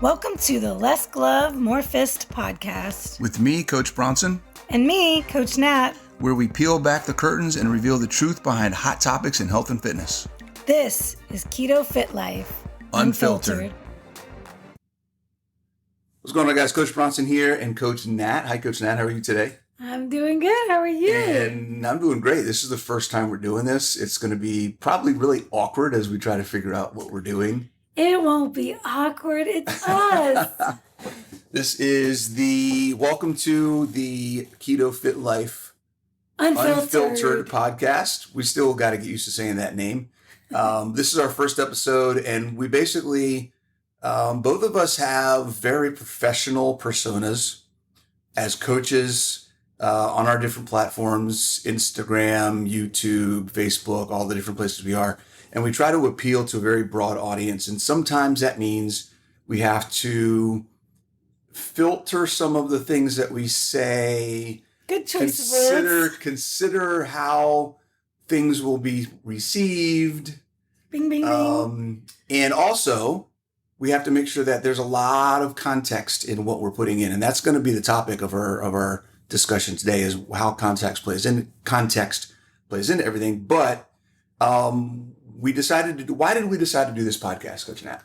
Welcome to the Less Glove, More Fist podcast. With me, Coach Bronson. And me, Coach Nat. Where we peel back the curtains and reveal the truth behind hot topics in health and fitness. This is Keto Fit Life. Unfiltered. What's going on, guys? Coach Bronson here and Coach Nat. Hi, Coach Nat. How are you today? I'm doing good. How are you? And I'm doing great. This is the first time we're doing this. It's going to be probably really awkward as we try to figure out what we're doing. It won't be awkward. It's us. This is welcome to the Keto Fit Life Unfiltered podcast. We still got to get used to saying that name. This is our first episode, and we basically, both of us have very professional personas as coaches on our different platforms, Instagram, YouTube, Facebook, all the different places we are. And we try to appeal to a very broad audience. And sometimes that means we have to filter some of the things that we say. Good choice of words. Consider how things will be received. Bing, bing, bing. And also, we have to make sure that there's a lot of context in what we're putting in. And that's going to be the topic of our discussion today, is how context plays into everything. But why did we decide to do this podcast, Coach Nat?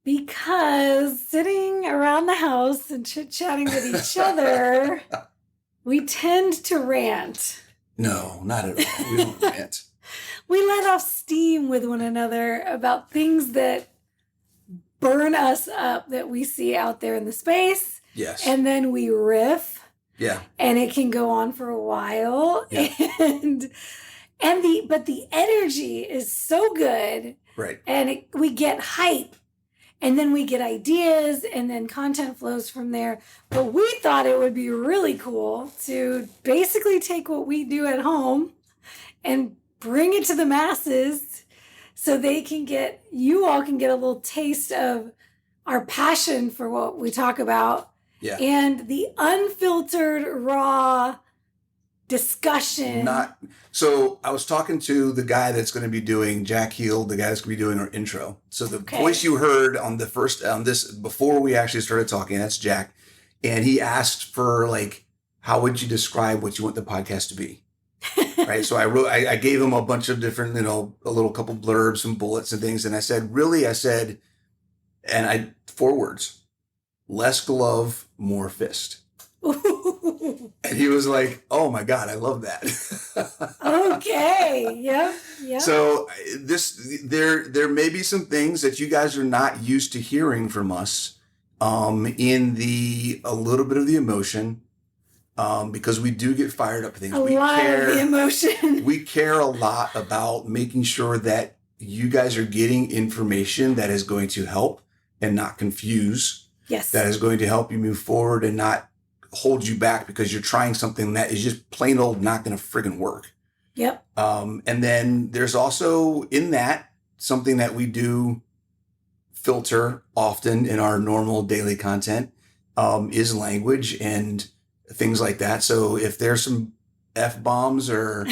Because sitting around the house and chit-chatting with each other, we tend to rant. No, not at all. We don't rant. We let off steam with one another about things that burn us up that we see out there in the space. Yes. And then we riff. Yeah. And it can go on for a while. Yeah. But the energy is so good. Right. And we get hype. And then we get ideas, and then content flows from there. But we thought it would be really cool to basically take what we do at home and bring it to the masses so you all can get a little taste of our passion for what we talk about. Yeah. And the unfiltered, raw discussion. So I was talking to the guy that's going to be doing Jack Heel, the guy that's going to be doing our intro. So the voice you heard on this before we actually started talking, that's Jack. And he asked for how would you describe what you want the podcast to be? Right. So I gave him a bunch of different, a little couple blurbs, some bullets and things. And I said, 4 words, less glove, more fist. And he was like, "Oh my God, I love that." Okay. Yep. So there may be some things that you guys are not used to hearing from us in a little bit of the emotion, because we do get fired up for things. Of the emotion. We care a lot about making sure that you guys are getting information that is going to help and not confuse. Yes. That is going to help you move forward and not hold you back because you're trying something that is just plain old not going to friggin' work. Yep. And then there's also in that something that we do filter often in our normal daily content is language and things like that. So if there's some F-bombs or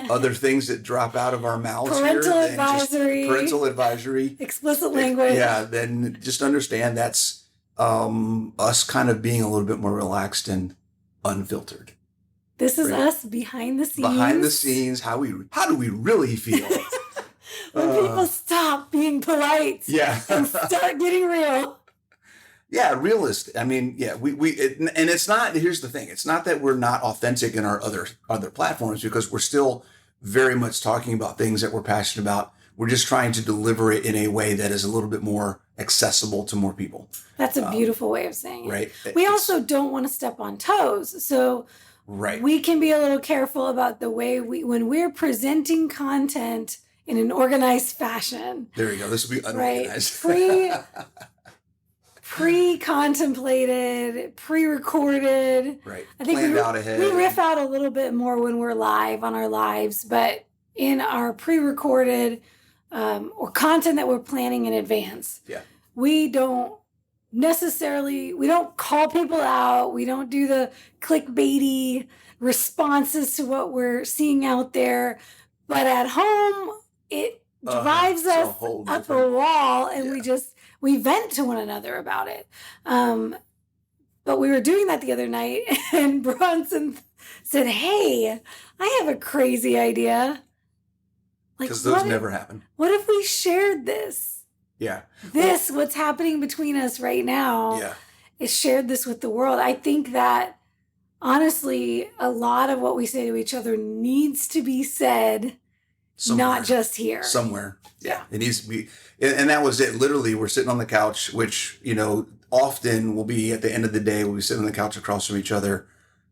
other things that drop out of our mouths parental advisory, explicit language. Then just understand that's us kind of being a little bit more relaxed and unfiltered. This is us behind the scenes. Behind the scenes, how do we really feel? When people stop being polite, and start getting real. Yeah, realist. I mean, and it's not. Here's the thing: it's not that we're not authentic in our other platforms, because we're still very much talking about things that we're passionate about. We're just trying to deliver it in a way that is a little bit more accessible to more people. That's a beautiful way of saying it. Right. We also don't want to step on toes. So we can be a little careful about the way when we're presenting content in an organized fashion. There you go. This will be unorganized. Right. Pre-contemplated, pre-recorded. Right. I think planned out ahead. We riff out a little bit more when we're live on our lives, but in our pre-recorded or content that we're planning in advance. Yeah. We don't call people out. We don't do the clickbaity responses to what we're seeing out there. But at home, it drives us up a wall, and we vent to one another about it. But we were doing that the other night, and Bronson said, "Hey, I have a crazy idea." Because those never happen. What if we shared this? Yeah. What's happening between us right now, is shared this with the world. I think that, honestly, a lot of what we say to each other needs to be said, not just here. Somewhere. Yeah. It needs to be. And that was it. Literally, we're sitting on the couch, which, often will be at the end of the day, we'll be sitting on the couch across from each other.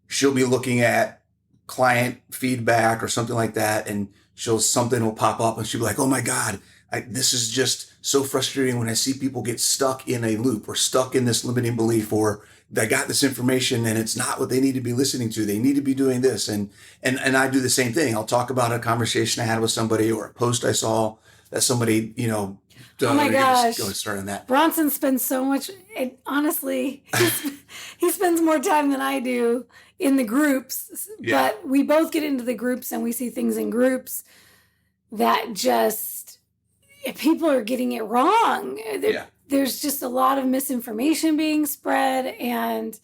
She'll be looking at client feedback or something like that, and something will pop up, and she'll be like, "Oh my God, this is just so frustrating when I see people get stuck in a loop or stuck in this limiting belief, or I got this information and it's not what they need to be listening to. They need to be doing this." And I do the same thing. I'll talk about a conversation I had with somebody or a post I saw that somebody, oh my gosh. Go start on that. Bronson spends so much, honestly, he spends more time than I do in the groups, but we both get into the groups and we see things in groups that just, people are getting it wrong. There's just a lot of misinformation being spread and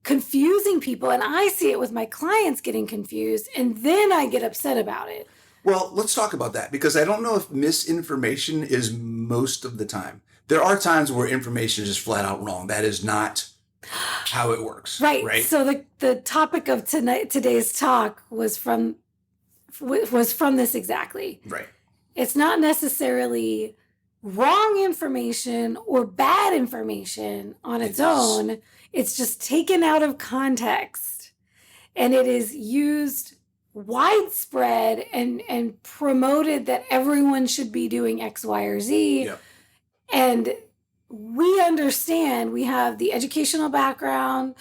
confusing people. And I see it with my clients getting confused, and then I get upset about it. Well, let's talk about that, because I don't know if misinformation is most of the time. There are times where information is just flat out wrong. That is not how it works. Right. So the topic of today's talk was from this exactly. Right. It's not necessarily wrong information or bad information on its own. It's just taken out of context, and it is used widespread and promoted that everyone should be doing X, Y, or Z. Yep. And we understand, we have the educational background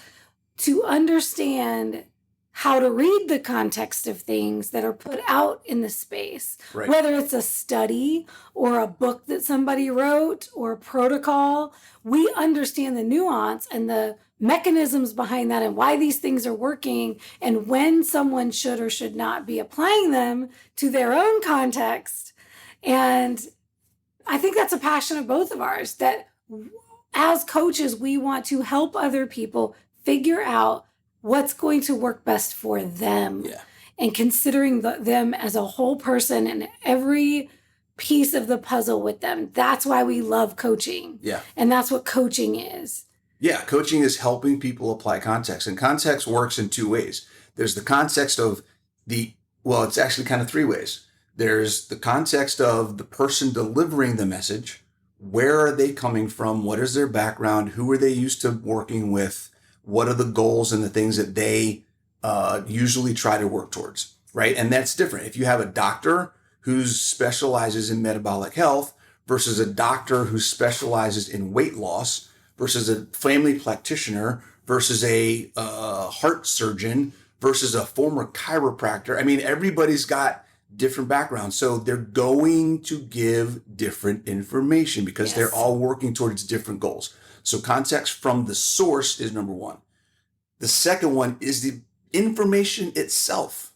to understand how to read the context of things that are put out in the space, whether it's a study or a book that somebody wrote or a protocol. We understand the nuance and the mechanisms behind that and why these things are working and when someone should or should not be applying them to their own context. And I think that's a passion of both of ours, that as coaches, we want to help other people figure out what's going to work best for them, and considering them as a whole person and every piece of the puzzle with them. That's why we love coaching. Yeah. And that's what coaching is. Yeah, coaching is helping people apply context. And context works in two ways. There's the context of it's actually kind of three ways. There's the context of the person delivering the message. Where are they coming from? What is their background? Who are they used to working with? What are the goals and the things that they usually try to work towards, right? And that's different. If you have a doctor who specializes in metabolic health versus a doctor who specializes in weight loss versus a family practitioner versus a heart surgeon versus a former chiropractor. I mean, everybody's got different backgrounds. So they're going to give different information because they're all working towards different goals. So context from the source is number one. The second one is the information itself.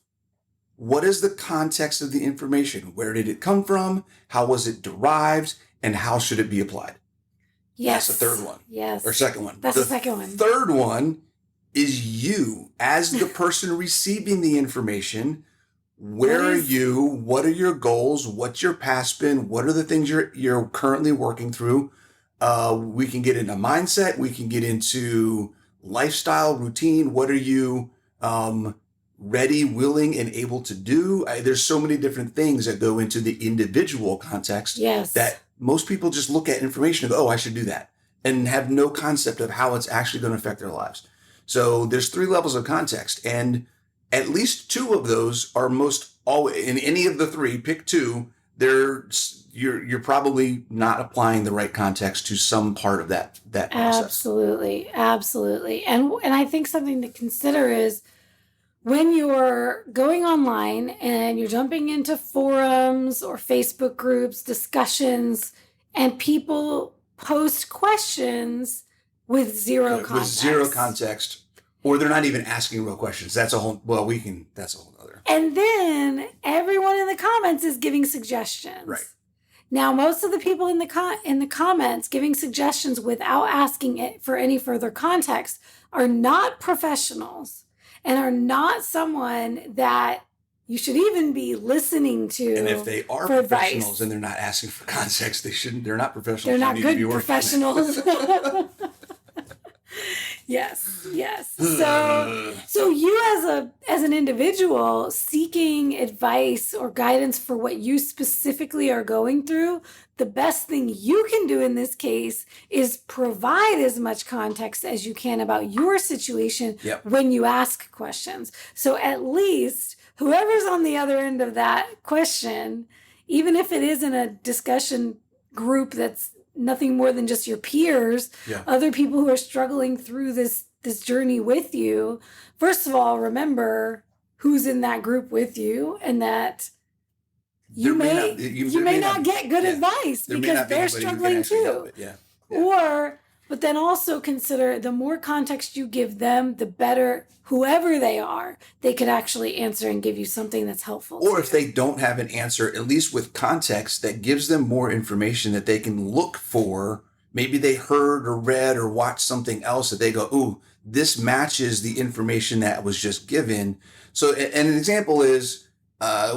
What is the context of the information? Where did it come from? How was it derived? And how should it be applied? Yes. That's the third one. Yes. Or second one. That's the second one. Third one is you as the person receiving the information. Where are you? What are your goals? What's your past been? What are the things you're currently working through? We can get into mindset. We can get into lifestyle, routine. What are you ready, willing, and able to do? There's so many different things that go into the individual context that most people just look at information and go, oh, I should do that, and have no concept of how it's actually going to affect their lives. So there's three levels of context, and at least two of those are most always, in any of the three, pick two, you're probably not applying the right context to some part of that process. Absolutely. And I think something to consider is when you're going online and you're jumping into forums or Facebook groups, discussions, and people post questions with zero context. Or they're not even asking real questions. That's a whole other. And then everyone in the comments is giving suggestions. Right. Now, most of the people in the comments giving suggestions without asking it for any further context are not professionals and are not someone that you should even be listening to. And if they are professionals and they're not asking for context, they shouldn't. They're not professionals. They're not good professionals. Yes. So you as an individual seeking advice or guidance for what you specifically are going through, the best thing you can do in this case is provide as much context as you can about your situation when you ask questions. So at least whoever's on the other end of that question, even if it is in a discussion group that's nothing more than just your peers, other people who are struggling through this journey with you, first of all, remember who's in that group with you, and that you may not get good advice because they're struggling too. But then also consider the more context you give them, the better, whoever they are, they could actually answer and give you something that's helpful. Or if they don't have an answer, at least with context that gives them more information that they can look for. Maybe they heard or read or watched something else that they go, ooh, this matches the information that was just given. So, and an example is,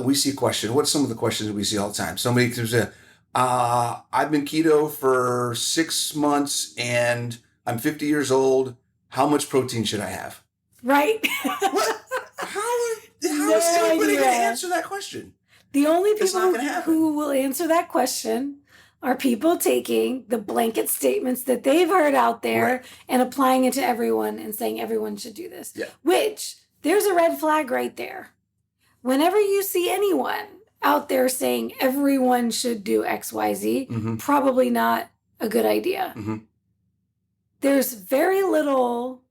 we see a question. What's some of the questions that we see all the time? Somebody comes in, I've been keto for 6 months and I'm 50 years old. How much protein should I have? Right. What? How is anybody going to answer that question? The only people who will answer that question are people taking the blanket statements that they've heard out there and applying it to everyone and saying everyone should do this. Which, there's a red flag right there. Whenever you see anyone out there saying everyone should do XYZ, probably not a good idea. There's very little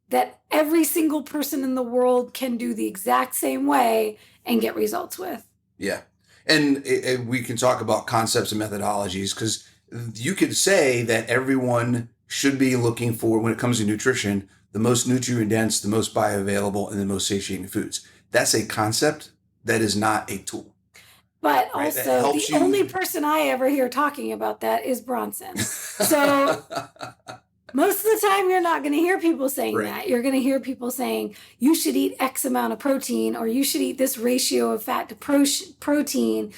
that every single person in the world can do the exact same way and get results with. Yeah. And we can talk about concepts and methodologies, because you could say that everyone should be looking for, when it comes to nutrition, the most nutrient dense, the most bioavailable, and the most satiating foods. That's a concept. That is not a tool. But also, the only person I ever hear talking about that is Bronson. So most of the time, you're not going to hear people saying that. You're going to hear people saying, you should eat X amount of protein, or you should eat this ratio of fat to protein.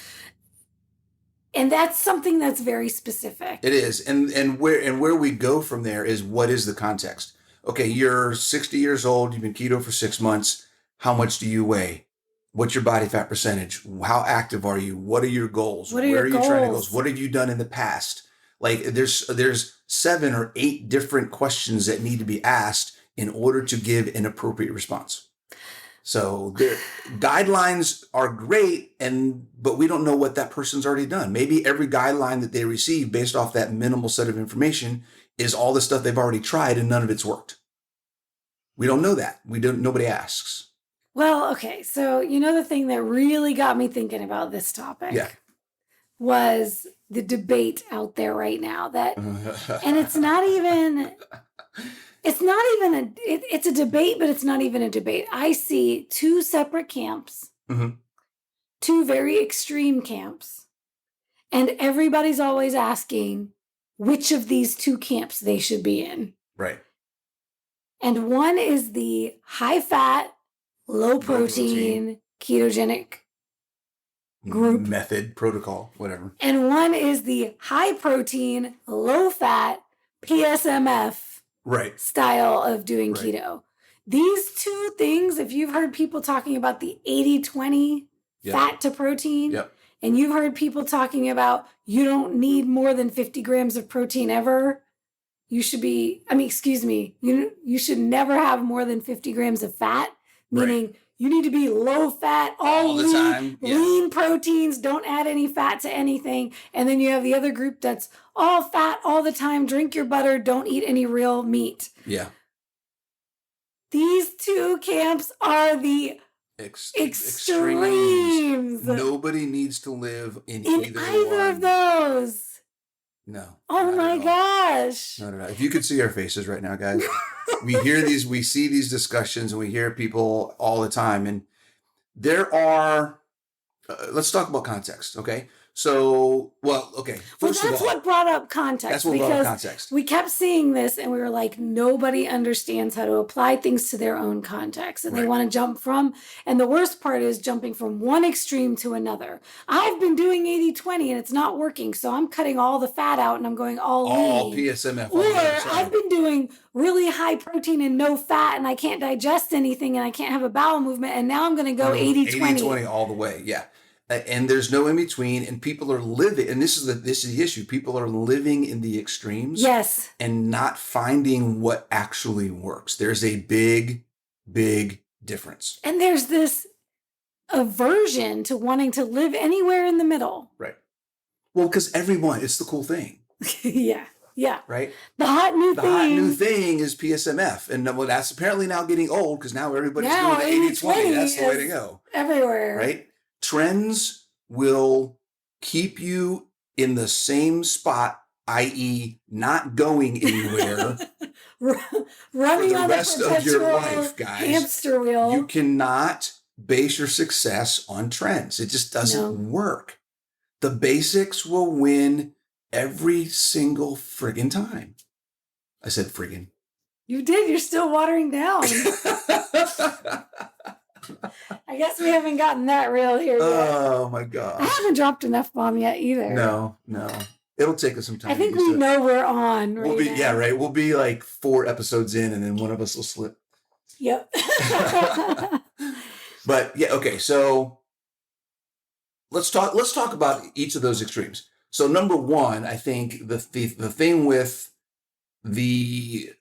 And that's something that's very specific. It is. And where we go from there is, what is the context? Okay, you're 60 years old. You've been keto for 6 months. How much do you weigh? What's your body fat percentage? How active are you? What are your goals? Where are you trying to go? What have you done in the past? Like, there's 7 or 8 different questions that need to be asked in order to give an appropriate response. So the guidelines are great, but we don't know what that person's already done. Maybe every guideline that they receive based off that minimal set of information is all the stuff they've already tried and none of it's worked. We don't know that. Nobody asks. Well, okay. So, the thing that really got me thinking about this topic was the debate out there right now and it's a debate, but it's not even a debate. I see 2 separate camps, 2 very extreme camps, and everybody's always asking which of these 2 camps they should be in. Right. And one is the high fat, low protein, ketogenic group. Method, protocol, whatever. And one is the high protein, low fat, PSMF style of doing keto. These 2 things, if you've heard people talking about the 80-20 fat to protein, and you've heard people talking about you don't need more than 50 grams of protein ever, you should you should never have more than 50 grams of fat. Meaning you need to be low fat, all the time. Lean proteins, don't add any fat to anything. And then you have the other group that's all fat all the time, drink your butter, don't eat any real meat. Yeah. These 2 camps are the extremes. Nobody needs to live in either of those. No. Oh my gosh. No. If you could see our faces right now, guys, we see these discussions and we hear people all the time. And there are, let's talk about context, okay? So, well, okay. First that's of all, what brought up context. That's what brought up context. We kept seeing this and we were like, nobody understands how to apply things to their own context. And they want to jump from, and the worst part is jumping from one extreme to another. I've been doing 80-20 and it's not working. So I'm cutting all the fat out and I'm going all lean. PSMF. Or I've been doing really high protein and no fat and I can't digest anything and I can't have a bowel movement. And now I'm going to go 80-20. 80-20 all the way. Yeah. And there's no in between, and people are living, and this is the issue. People are living in the extremes, yes, and not finding what actually works. There's a big, big difference. And there's this aversion to wanting to live anywhere in the middle. Right. Well, because it's the cool thing. Yeah. Right. The hot new thing is PSMF, and that's apparently now getting old because now everybody's doing the 80-20. That's the way to go. Everywhere. Right. Trends will keep you in the same spot, i.e., not going anywhere running for the on rest of your life, guys. Hamster wheel. You cannot base your success on trends. It just doesn't work. The basics will win every single friggin' time. I said friggin'. You did. You're still watering down. I guess we haven't gotten that real here yet. Oh my God. I haven't dropped an F-bomb yet either. No. It'll take us some time. I think we know we're on. We'll be, yeah, right. We'll be like 4 episodes in and then one of us will slip. Yep. But yeah, okay. So let's talk about each of those extremes. So number one, I think the thing with the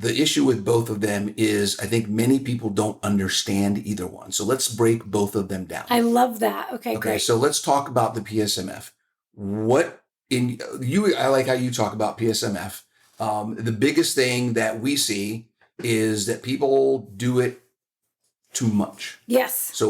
issue with both of them is I think many people don't understand either one. So let's break both of them down. I love that. Okay, great. So let's talk about the PSMF. I like how you talk about PSMF. The biggest thing that we see is that people do it too much. Yes. So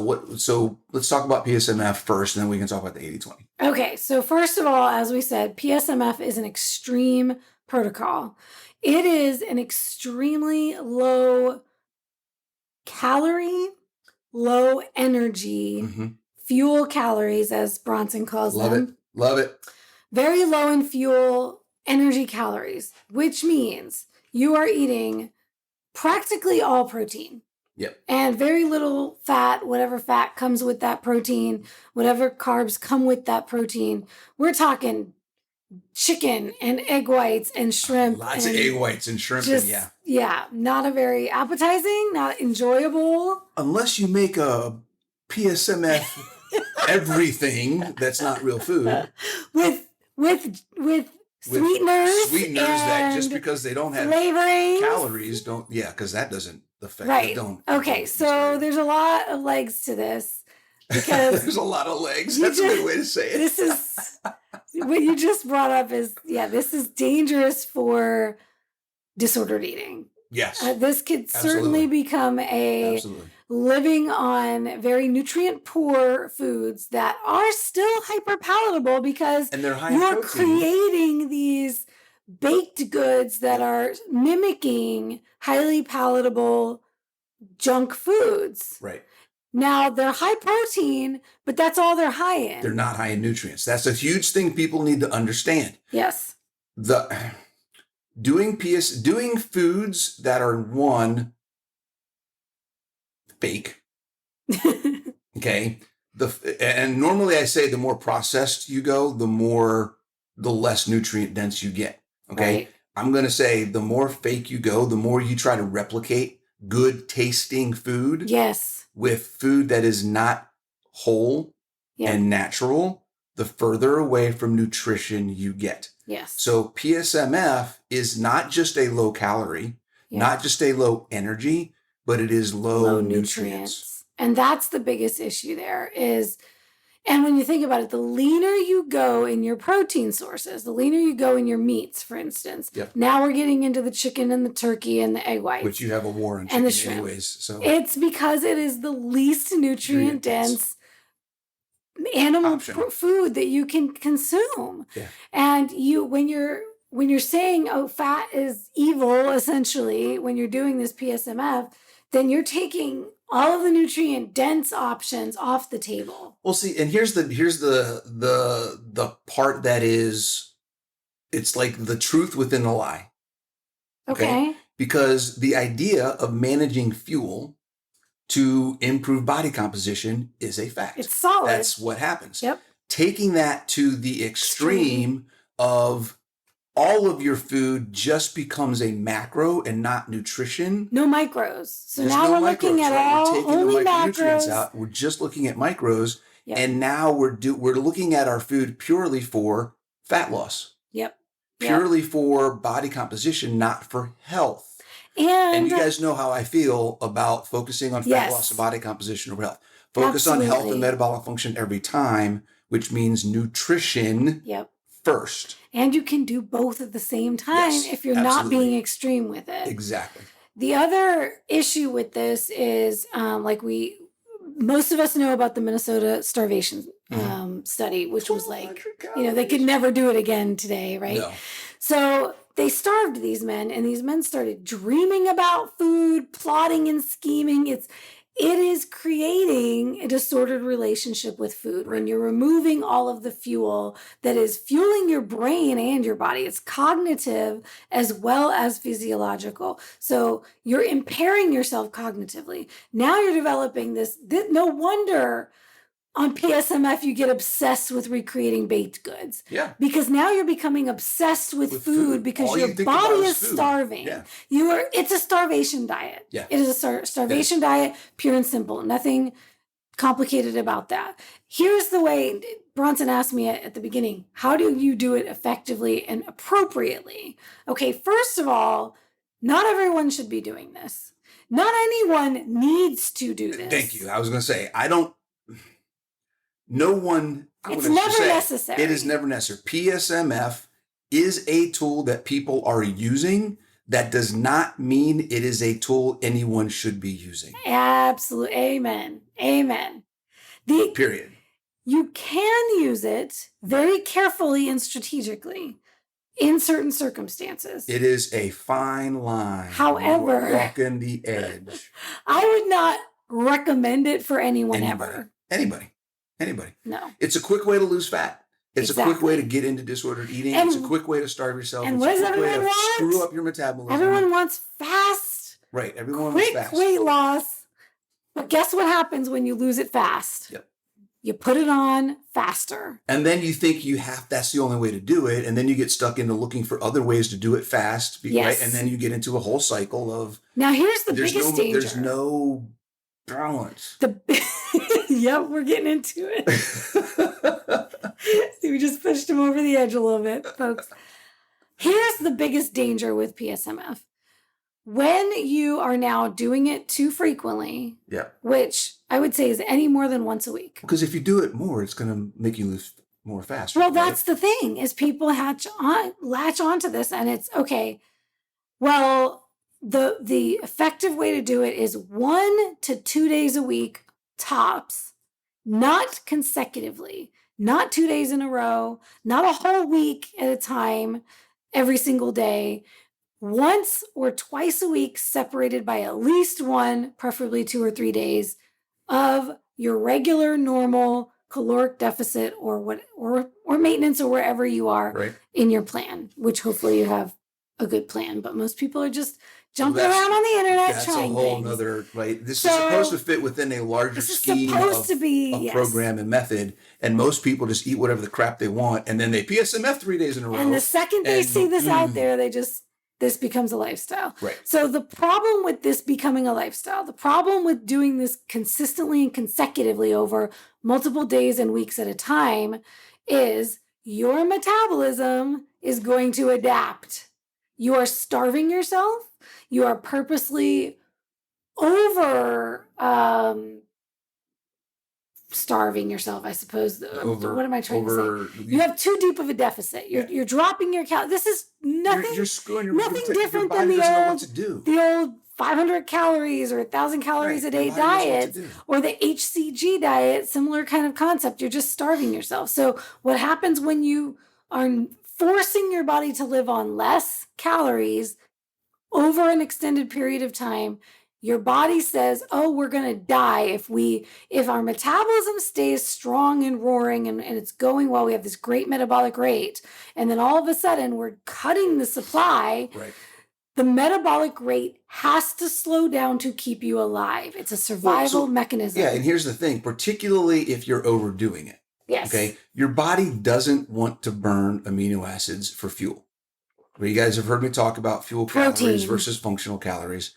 let's talk about PSMF first, and then we can talk about the 80-20. Okay. So first of all, as we said, PSMF is an extreme protocol. It is an extremely low calorie, low energy, fuel calories, as Bronson calls them. Love it. Very low in fuel, energy calories, which means you are eating practically all protein. Yep. And very little fat, whatever fat comes with that protein, whatever carbs come with that protein. We're talking chicken and egg whites and shrimp. Lots of egg whites and shrimp. Yeah, not a very appetizing, not enjoyable. Unless you make a PSMF everything that's not real food. With sweeteners that just because they don't have flavorings, calories don't, because that doesn't affect. Right. Okay, so there's a lot of legs to this. Because there's a lot of legs. That's a good way to say it. This is what you just brought up this is dangerous for disordered eating. Yes. This could certainly become living on very nutrient poor foods that are still hyper palatable because and they're high you're protein. Creating these baked goods that are mimicking highly palatable junk foods. Right. Now, they're high protein, but that's all they're high in. They're not high in nutrients. That's a huge thing people need to understand. Yes. Doing foods that are fake. Okay. And normally I say the more processed you go, the less nutrient dense you get. Okay. Right. I'm going to say the more fake you go, the more you try to replicate good tasting food. Yes. With food that is not whole and natural, the further away from nutrition you get. Yes. So PSMF is not just a low calorie, not just a low energy, but it is low nutrients. And that's the biggest issue there is, and when you think about it, the leaner you go in your protein sources, the leaner you go in your meats, for instance. Yep. Now we're getting into the chicken and the turkey and the egg whites. Which you have a war on chicken anyways. So it's because it is the least nutrient dense animal food that you can consume. Yeah. And when you're saying, fat is evil, essentially, when you're doing this PSMF, then you're taking all of the nutrient dense options off the table. Well, see, and here's the part that is, it's like the truth within the lie. Okay. Because the idea of managing fuel to improve body composition is a fact. It's solid. That's what happens. Yep. Taking that to the extreme of all of your food just becomes a macro and not nutrition. No micros. So There's now no we're micros, looking at right? all We're taking only the micronutrients macros. out. We're just looking at macros. Yep. And now we're looking at our food purely for fat loss. Yep. Purely for body composition, not for health. And you guys know how I feel about focusing on fat loss and body composition over health. Focus on health and metabolic function every time, which means nutrition first. And you can do both at the same time if you're not being extreme with it. Exactly. The other issue with this is most of us know about the Minnesota starvation study, which was like, they could never do it again today, right? No. So they starved these men, and these men started dreaming about food, plotting and scheming. It is creating a disordered relationship with food when you're removing all of the fuel that is fueling your brain and your body. It's cognitive as well as physiological. So you're impairing yourself cognitively. Now you're developing this no wonder on PSMF, you get obsessed with recreating baked goods. Yeah. Because now you're becoming obsessed with food because all your body is starving. Yeah. It's a starvation diet. Yeah. It is a starvation diet, pure and simple. Nothing complicated about that. Here's the way Bronson asked me at the beginning, how do you do it effectively and appropriately? Okay, first of all, not everyone should be doing this. Not anyone needs to do this. Thank you. I was going to say, it's never necessary. It is never necessary. PSMF is a tool that people are using. That does not mean it is a tool anyone should be using. Absolutely. Amen. Period. You can use it very carefully and strategically in certain circumstances. It is a fine line. However, walking the edge. I would not recommend it for anyone ever. Anybody. No. It's a quick way to lose fat. It's a quick way to get into disordered eating. It's a quick way to starve yourself. And what does everyone want? Screw up your metabolism. Everyone wants fast. Right. Everyone wants fast. Quick weight loss. But guess what happens when you lose it fast? Yep. You put it on faster. And then you think that's the only way to do it. And then you get stuck into looking for other ways to do it fast. Right? And then you get into a whole cycle of... Now, here's the biggest danger. There's no balance. Yep, we're getting into it. See, we just pushed him over the edge a little bit, folks. Here's the biggest danger with PSMF. When you are now doing it too frequently, which I would say is any more than once a week. Because if you do it more, it's going to make you lose more faster. Well, that's the thing, is people latch onto this, and it's, okay, well, the effective way to do it is 1 to 2 days a week, tops, not consecutively, not 2 days in a row, not a whole week at a time, every single day, once or twice a week, separated by at least 1, preferably 2 or 3 days of your regular, normal caloric deficit or maintenance, or wherever you are in your plan, which hopefully you have a good plan. But most people are just jumping around on the internet trying things. That's a whole nother, This is supposed to fit within a larger scheme of program and method. And most people just eat whatever the crap they want. And then they PSMF 3 days in a row. And the second they see this out there, this becomes a lifestyle. Right. So the problem with this becoming a lifestyle, the problem with doing this consistently and consecutively over multiple days and weeks at a time, is your metabolism is going to adapt. You are starving yourself. You are purposely starving yourself, I suppose. What am I trying to say? You have too deep of a deficit. You're dropping your calories. This is nothing. You're screwing your nothing different your than the old 500 calories or 1,000 calories a day diet, or the HCG diet. Similar kind of concept. You're just starving yourself. So what happens when you are forcing your body to live on less calories over an extended period of time? Your body says, oh, we're going to die if our metabolism stays strong and roaring and it's going well, we have this great metabolic rate. And then all of a sudden we're cutting the supply. Right. The metabolic rate has to slow down to keep you alive. It's a survival mechanism. Yeah. And here's the thing, particularly if you're overdoing it. Yes. Okay. Your body doesn't want to burn amino acids for fuel. Well, you guys have heard me talk about fuel calories versus functional calories.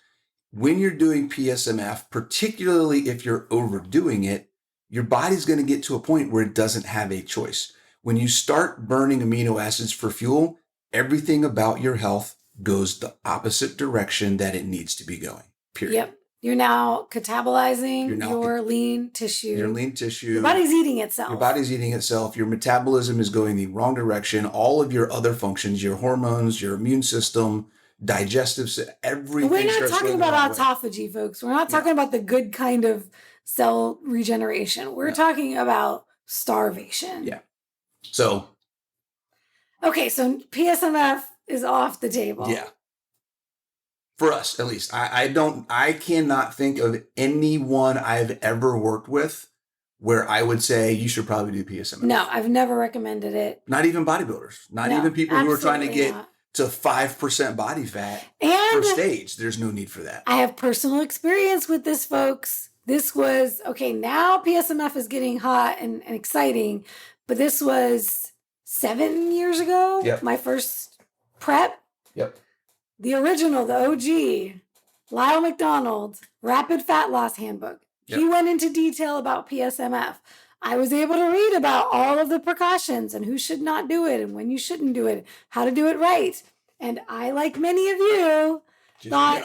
When you're doing PSMF, particularly if you're overdoing it, your body's going to get to a point where it doesn't have a choice. When you start burning amino acids for fuel, everything about your health goes the opposite direction that it needs to be going, period. Yep. You're now catabolizing your lean tissue. Your lean tissue. Your body's eating itself. Your body's eating itself. Your metabolism is going the wrong direction. All of your other functions, your hormones, your immune system, digestive, everything. We're not talking about autophagy, folks. We're not talking about the good kind of cell regeneration. We're talking about starvation. Yeah. So. Okay, so PSMF is off the table. Yeah. For us, at least. I cannot think of anyone I've ever worked with where I would say you should probably do PSMF. No, I've never recommended it. Not even bodybuilders. Not even people who are trying to get to 5% body fat for stage. There's no need for that. I have personal experience with this, folks. This was, okay, now PSMF is getting hot and exciting, but this was 7 years ago. Yep. My first prep. Yep. The original, the OG, Lyle McDonald, Rapid Fat Loss Handbook. Yep. He went into detail about PSMF. I was able to read about all of the precautions and who should not do it and when you shouldn't do it, how to do it right. And I, like many of you, thought,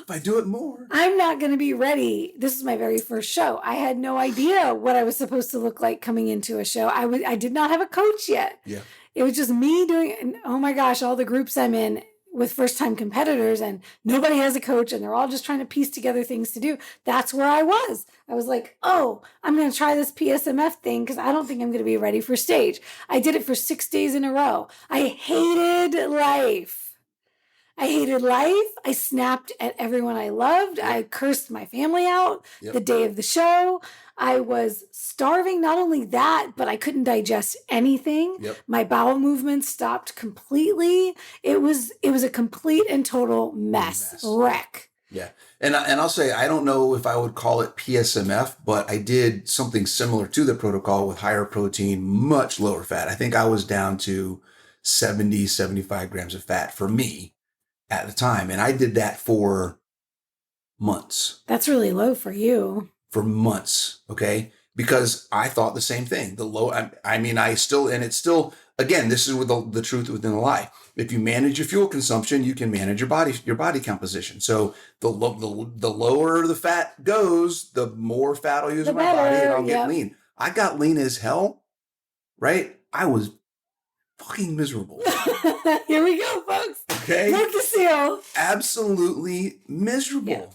if I do it more, I'm not going to be ready. This is my very first show. I had no idea what I was supposed to look like coming into a show. I did not have a coach yet. Yeah. It was just me doing, and oh my gosh, all the groups I'm in with first-time competitors and nobody has a coach and they're all just trying to piece together things to do. That's where I was. I was like, oh, I'm going to try this PSMF thing because I don't think I'm going to be ready for stage. I did it for 6 days in a row. I hated life. I snapped at everyone I loved. I cursed my family out the day of the show. I was starving. Not only that, but I couldn't digest anything. Yep. My bowel movements stopped completely. It was a complete and total wreck. Yeah. And I'll say, I don't know if I would call it PSMF, but I did something similar to the protocol with higher protein, much lower fat. I think I was down to 70, 75 grams of fat for me at the time. And I did that for months. That's really low for you. For months. Okay. Because I thought the same thing. It's still, again, this is with the truth within the lie. If you manage your fuel consumption, you can manage your body composition. So the lower the fat goes, the more fat I'll use in my body and I'll get lean. I got lean as hell, right? I was fucking miserable. Here we go, folks. Okay. Look to seal. Absolutely miserable. Yeah.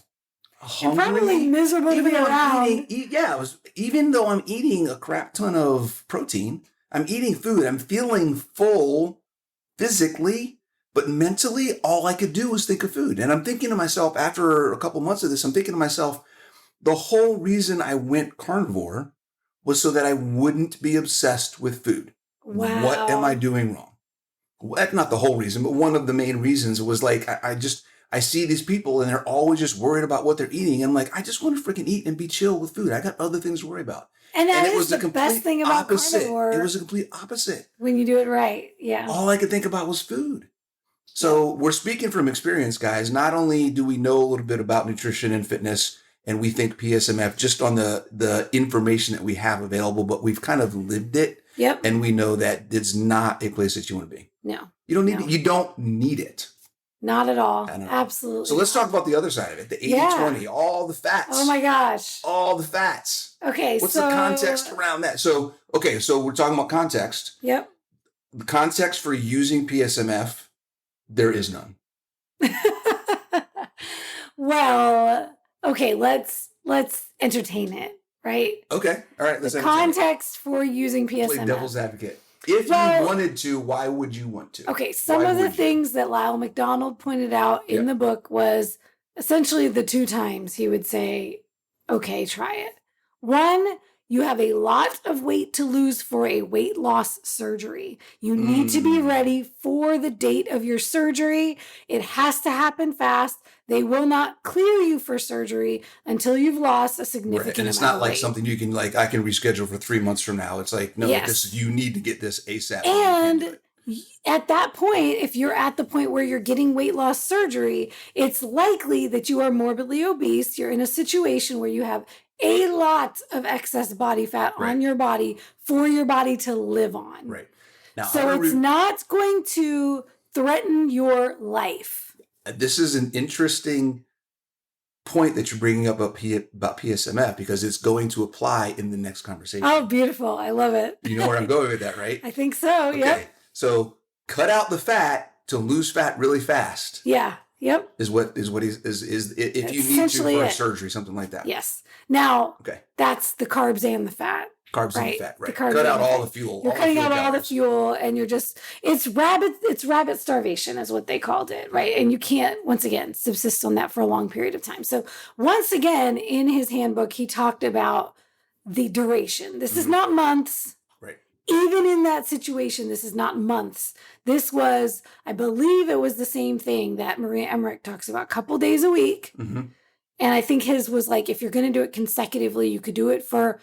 Hungry, and probably miserable to be around. Even though I'm eating a crap ton of protein, I'm eating food. I'm feeling full physically, but mentally, all I could do was think of food. And I'm thinking to myself, after a couple months of this, I'm thinking to myself, the whole reason I went carnivore was so that I wouldn't be obsessed with food. Wow. What am I doing wrong? That's not the whole reason, but one of the main reasons was like, I see these people and they're always just worried about what they're eating. I'm like, I just want to freaking eat and be chill with food. I got other things to worry about. And it was the best thing about carnivore. It was a complete opposite. When you do it right. Yeah. All I could think about was food. So we're speaking from experience, guys. Not only do we know a little bit about nutrition and fitness, and we think PSMF just on the information that we have available, but we've kind of lived it. Yep. And we know that it's not a place that you want to be. No. You don't need it. You don't need it. Not at all. Absolutely. So let's talk about the other side of it. The 80-20, all the fats. Oh my gosh. All the fats. Okay. What's the context around that? So we're talking about context. Yep. The context for using PSMF, there is none. Well, okay, let's entertain it, right? Okay. All right. Let's the context for using PSMF. Play devil's advocate. If you wanted to, why would you want to? Okay, some of the things that Lyle McDonald pointed out in the book was essentially the 2 times he would say, okay, try it. 1, you have a lot of weight to lose for a weight loss surgery. You need to be ready for the date of your surgery. It has to happen fast. They will not clear you for surgery until you've lost a significant amount of weight. And it's not like something you can, like, I can reschedule for 3 months from now. It's like, no, you need to get this ASAP. And at that point, if you're at the point where you're getting weight loss surgery, it's likely that you are morbidly obese. You're in a situation where you have a lot of excess body fat on your body for your body to live on. Right. Now, so it's not going to threaten your life. This is an interesting point that you're bringing up about PSMF, because it's going to apply in the next conversation. Oh, beautiful. I love it. You know where I'm going with that, right? I think so. Okay. Yep. So cut out the fat to lose fat really fast. Yeah. Yep. Is if you need to for a surgery, something like that. Yes. Now, that's the carbs and the fat. Carbs and the fat, right? Cut out all the fuel. You're cutting out all the fuel, and you're just, it's rabbit starvation is what they called it, right? And you can't, once again, subsist on that for a long period of time. So once again, in his handbook, he talked about the duration. This is not months. Right. Even in that situation, this is not months. This was, I believe it was the same thing that Maria Emmerich talks about, a couple days a week. Mm-hmm. And I think his was like, if you're going to do it consecutively, you could do it for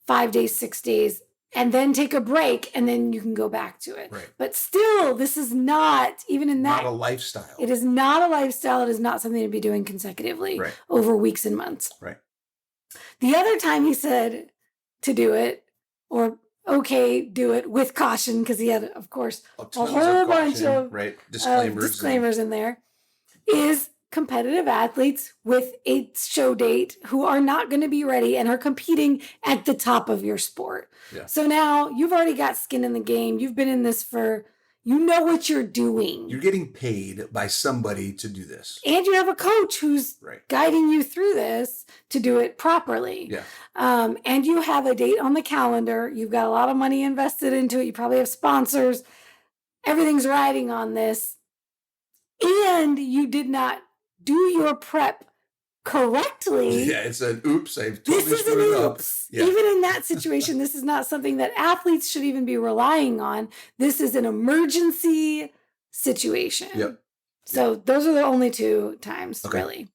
5 days, 6 days, and then take a break, and then you can go back to it. Right. But still, this is not, even in that. Not a lifestyle. It is not a lifestyle. It is not something to be doing consecutively over weeks and months. Right. The other time he said to do it, or do it with caution, because he had, of course, a whole bunch of disclaimers in there, is competitive athletes with a show date who are not going to be ready and are competing at the top of your sport. Yeah. So now you've already got skin in the game. You've been in this you know what you're doing. You're getting paid by somebody to do this. And you have a coach who's guiding you through this to do it properly. Yeah. And you have a date on the calendar. You've got a lot of money invested into it. You probably have sponsors. Everything's riding on this. And you did not do your prep correctly. Yeah, it's an oops. I've totally this is an oops. Yeah. Even in that situation, this is not something that athletes should even be relying on. This is an emergency situation. Yep. So those are the only 2 times, really.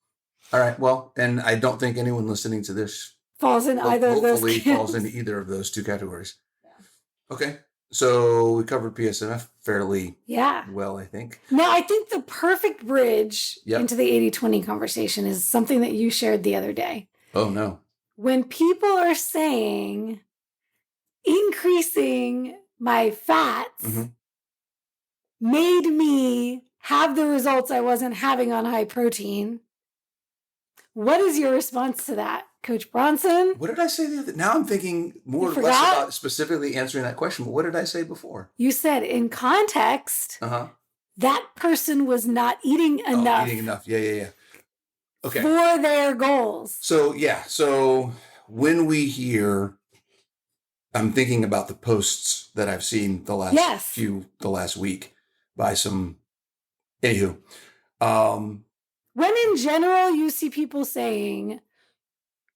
All right. Well, and I don't think anyone listening to this falls in either of those. Hopefully falls into either of those 2 categories. Yeah. Okay. So we covered PSMF fairly well, I think. Now, I think the perfect bridge into the 80-20 conversation is something that you shared the other day. Oh, no. When people are saying increasing my fats made me have the results I wasn't having on high protein, what is your response to that? Coach Bronson? What did I say the other? Now I'm thinking less about specifically answering that question. But what did I say before? You said in context, that person was not eating enough. Eating enough. Yeah. Okay. For their goals. So when we hear, I'm thinking about the posts that I've seen the last week by some, anywho. When in general you see people saying,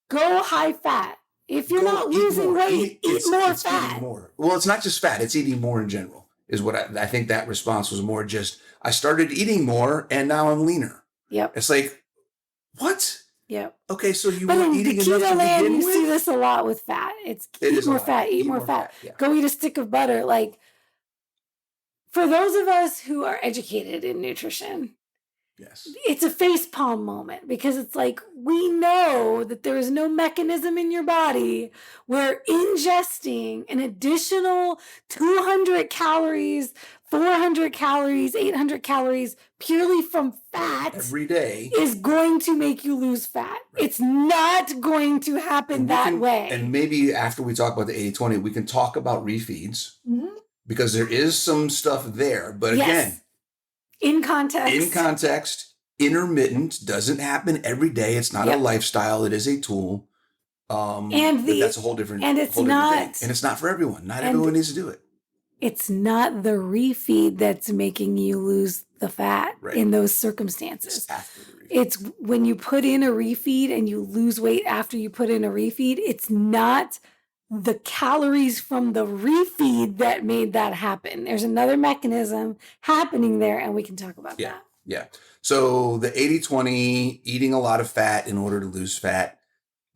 go high fat. If you're not losing weight, eat more fat. Well, it's not just fat. It's eating more in general is what I think that response was more just, I started eating more and now I'm leaner. Yep. It's like, what? Yep. Okay, so you weren't eating enough to begin with? You see this a lot with fat. Eat more fat, eat more fat. Yeah. Go eat a stick of butter. Like, for those of us who are educated in nutrition, it's a facepalm moment, because it's like, we know that there is no mechanism in your body where ingesting an additional 200 calories, 400 calories, 800 calories purely from fat every day is going to make you lose fat. Right. It's not going to happen that way. And maybe after we talk about the 80-20, we can talk about refeeds, because there is some stuff there. But again, in context, intermittent doesn't happen every day. It's not a lifestyle. It is a tool. But that's a whole different thing. And it's not for everyone. Not everyone needs to do it. it's not the refeed that's making you lose the fat in those circumstances. It's after the refeed. It's when you put in a refeed and you lose weight after you put in a refeed, it's not the calories from the refeed that made that happen. There's another mechanism happening there, and we can talk about that. Yeah. So the 80-20, eating a lot of fat in order to lose fat,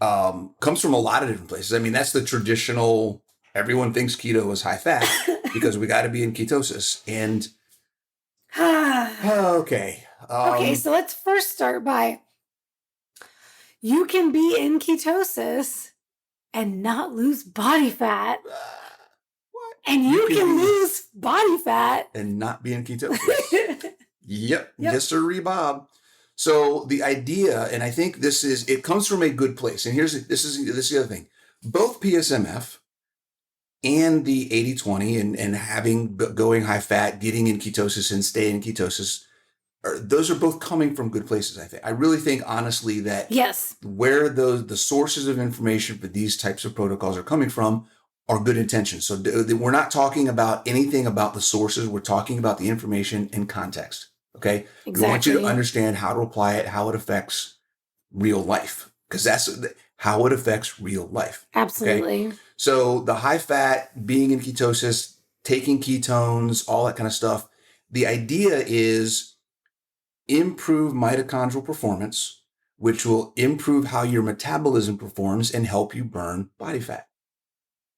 comes from a lot of different places. I mean, that's the traditional, everyone thinks keto is high fat because we got to be in ketosis. And okay. Okay, so let's first start by, you can be in ketosis and not lose body fat. What? And you can lose body fat and not be in ketosis. Yep. Yes, sir, Bob. So the idea, and I think it comes from a good place. And this is the other thing. Both PSMF and the 80-20 and going high fat, getting in ketosis and staying in ketosis, those are both coming from good places, I think. I really think, honestly, that where the sources of information for these types of protocols are coming from are good intentions. So we're not talking about anything about the sources. We're talking about the information in context. Okay. Exactly. We want you to understand how to apply it, how it affects real life, because that's how it affects real life. Absolutely. Okay? So the high fat, being in ketosis, taking ketones, all that kind of stuff. The idea is improve mitochondrial performance, which will improve how your metabolism performs and help you burn body fat.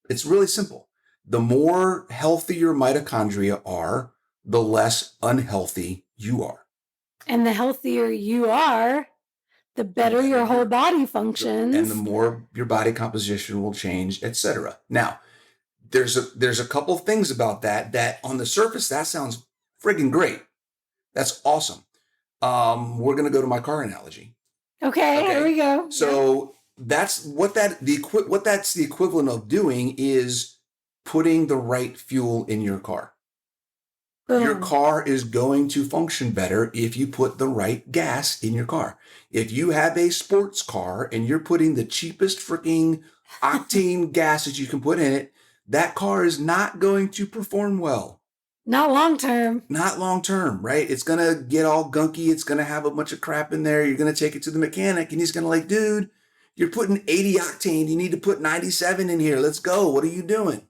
It's really simple. The more healthy your mitochondria are, the less unhealthy you are. And the healthier you are, the better your whole body functions. And the more your body composition will change, etc. Now, there's a couple things about that on the surface, that sounds friggin' great. That's awesome. We're going to go to my car analogy. Okay, here we go. So that's what that's the equivalent of doing is putting the right fuel in your car. Boom. Your car is going to function better if you put the right gas in your car. If you have a sports car and you're putting the cheapest freaking octane gas that you can put in it, that car is not going to perform well. Not long term. Not long term, right? It's going to get all gunky. It's going to have a bunch of crap in there. You're going to take it to the mechanic and he's going to like, dude, you're putting 80 octane. You need to put 97 in here. Let's go. What are you doing?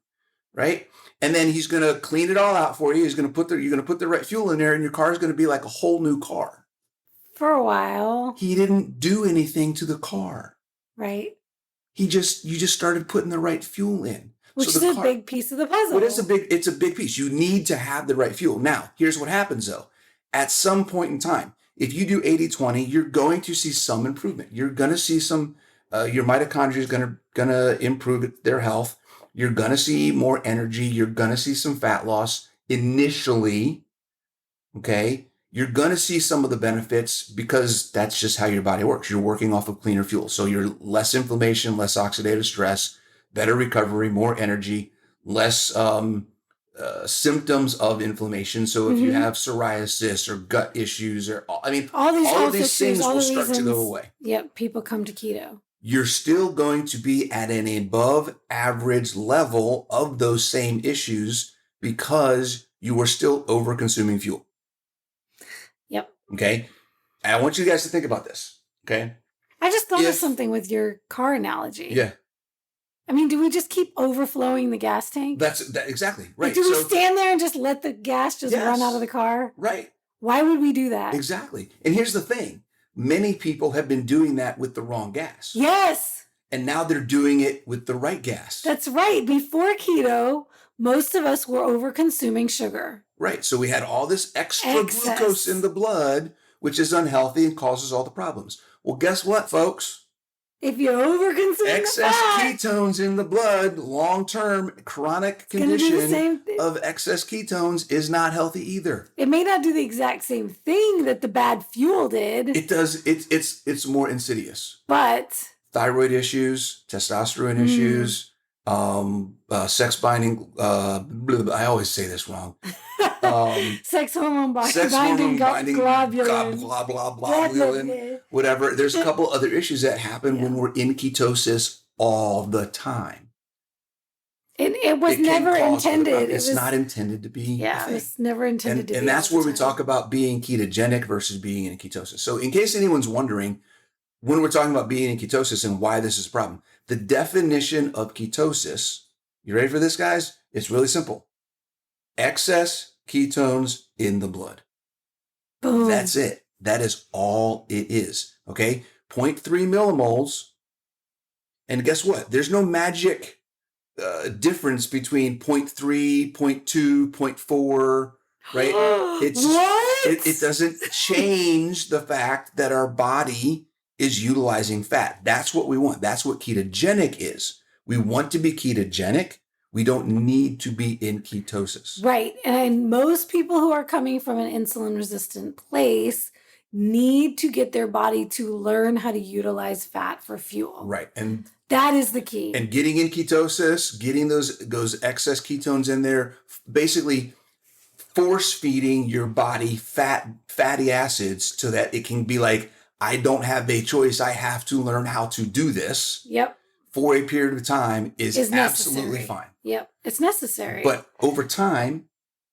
Right? And then he's going to clean it all out for you. You're going to put the right fuel in there and your car is going to be like a whole new car. For a while. He didn't do anything to the car. Right. You just started putting the right fuel in. Which is a big piece of the puzzle. It's a big piece. You need to have the right fuel. Now, here's what happens though. At some point in time, if you do 80-20, you're going to see some improvement. You're going to see some, your mitochondria is going to improve their health. You're going to see more energy. You're going to see some fat loss initially. Okay. You're going to see some of the benefits because that's just how your body works. You're working off of cleaner fuel. So you're less inflammation, less oxidative stress, better recovery, more energy, less symptoms of inflammation. So if you have psoriasis or gut issues or all of these things will start to go away. Yep. People come to keto. You're still going to be at an above average level of those same issues because you are still over consuming fuel. Yep. Okay. And I want you guys to think about this. Okay. I just thought of something with your car analogy. Yeah. I mean, do we just keep overflowing the gas tank? That's exactly right. Like, do we stand there and just let the gas just run out of the car? Right. Why would we do that? Exactly. And here's the thing. Many people have been doing that with the wrong gas. Yes. And now they're doing it with the right gas. That's right. Before keto, most of us were over consuming sugar. Right. So we had all this extra glucose in the blood, which is unhealthy and causes all the problems. Well, guess what, folks? If you overconsume excess ketones in the blood, long-term chronic condition of excess ketones is not healthy either. It may not do the exact same thing that the bad fuel did. It does. It's more insidious. But thyroid issues, testosterone issues, sex binding. I always say this wrong. Sex hormone binding globulin. Globulin, whatever. There's a couple other issues that happen when we're in ketosis all the time. It was never intended. It's not intended to be. Yeah, it was never intended to be. And that's where we talk about being ketogenic versus being in ketosis. So in case anyone's wondering, when we're talking about being in ketosis and why this is a problem, the definition of ketosis, you ready for this, guys? It's really simple. Excess ketones in the blood. Boom. That's it. That is all it is. Okay? 0.3 millimoles. And guess what? There's no magic difference between 0.3, 0.2, 0.4, right? It doesn't change the fact that our body is utilizing fat. That's what we want. That's what ketogenic is. We want to be ketogenic. We don't need to be in ketosis. Right. And most people who are coming from an insulin resistant place need to get their body to learn how to utilize fat for fuel. Right. And that is the key. And getting in ketosis, getting those excess ketones in there, basically force feeding your body fatty acids so that it can be like, I don't have a choice. I have to learn how to do this. Yep. For a period of time is absolutely fine. Yep. It's necessary. But over time,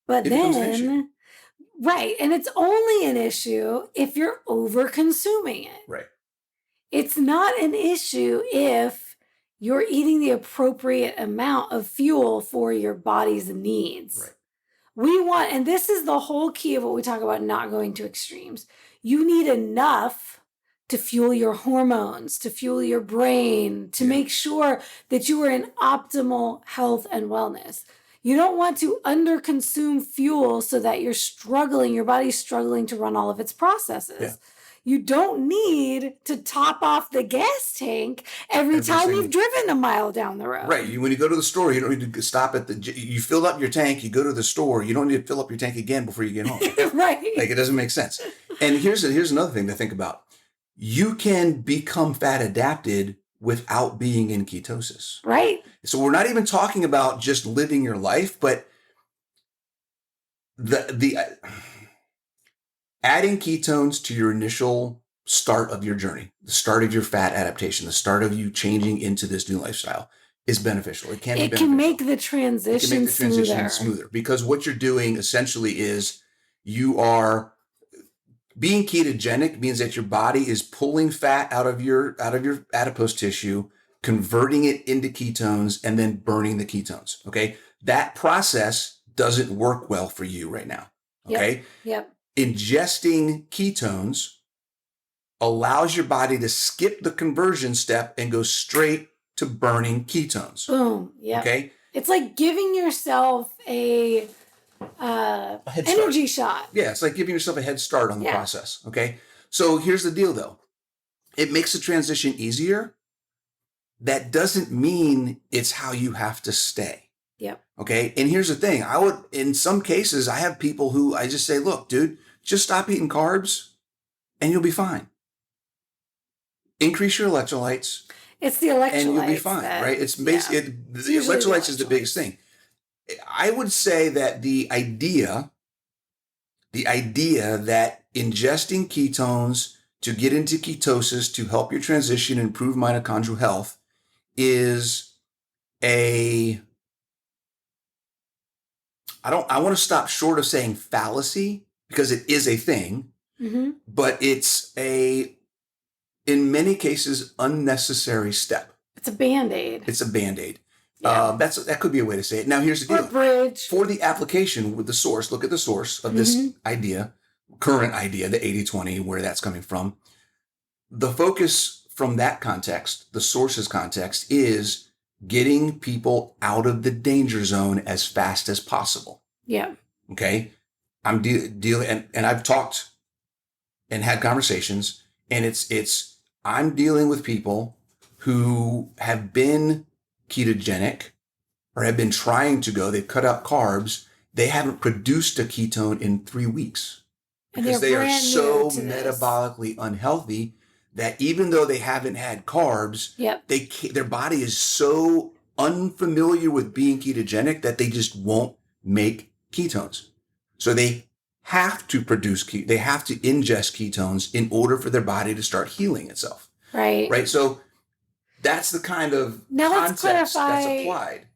it becomes an issue. Right. And it's only an issue if you're over consuming it. Right. It's not an issue if you're eating the appropriate amount of fuel for your body's needs. Right. We want, and this is the whole key of what we talk about not going to extremes. You need enough to fuel your hormones, to fuel your brain, to make sure that you are in optimal health and wellness. You don't want to underconsume fuel so that your body's struggling to run all of its processes. Yeah. You don't need to top off the gas tank every time you've driven a mile down the road. Right. When you go to the store, you don't need to stop at you fill up your tank, you go to the store, you don't need to fill up your tank again before you get home. Right. Like, it doesn't make sense. And here's another thing to think about. You can become fat adapted without being in ketosis. Right. So we're not even talking about just living your life, but the adding ketones to your initial start of your journey, the start of your fat adaptation, the start of you changing into this new lifestyle is beneficial. It can be beneficial. It can make the transition smoother because what you're doing essentially is you are being ketogenic means that your body is pulling fat out of your adipose tissue, converting it into ketones, and then burning the ketones. Okay. That process doesn't work well for you right now. Okay. Yep. Ingesting ketones allows your body to skip the conversion step and go straight to burning ketones. Boom. Yeah. Okay. It's like giving yourself a energy shot. Yeah, it's like giving yourself a head start on the process. Okay. So here's the deal though. It makes the transition easier. That doesn't mean it's how you have to stay. Yep. Okay. And here's the thing. In some cases, I have people who I just say, look, dude, just stop eating carbs and you'll be fine. Increase your electrolytes. It's the electrolytes. And you'll be fine, right? It's basically, the electrolytes is the biggest thing. I would say that the idea that ingesting ketones to get into ketosis to help your transition and improve mitochondrial health is I want to stop short of saying fallacy because it is a thing, but it's in many cases, unnecessary step. It's a Band-Aid. It's a Band-Aid. Yeah. That could be a way to say it. Now, here's the deal. Bridge. For the application with the source, look at the source of this current idea, the 80-20, where that's coming from. The focus from that context, the source's context, is getting people out of the danger zone as fast as possible. Yeah. Okay? I'm dealing, and I've talked and had conversations, and I'm dealing with people who have been ketogenic or have been trying to go, they've cut out carbs, they haven't produced a ketone in 3 weeks because they are so metabolically unhealthy that even though they haven't had carbs, their body is so unfamiliar with being ketogenic that they just won't make ketones. So they have to they have to ingest ketones in order for their body to start healing itself. Right. Right. So that's the kind of context that's applied.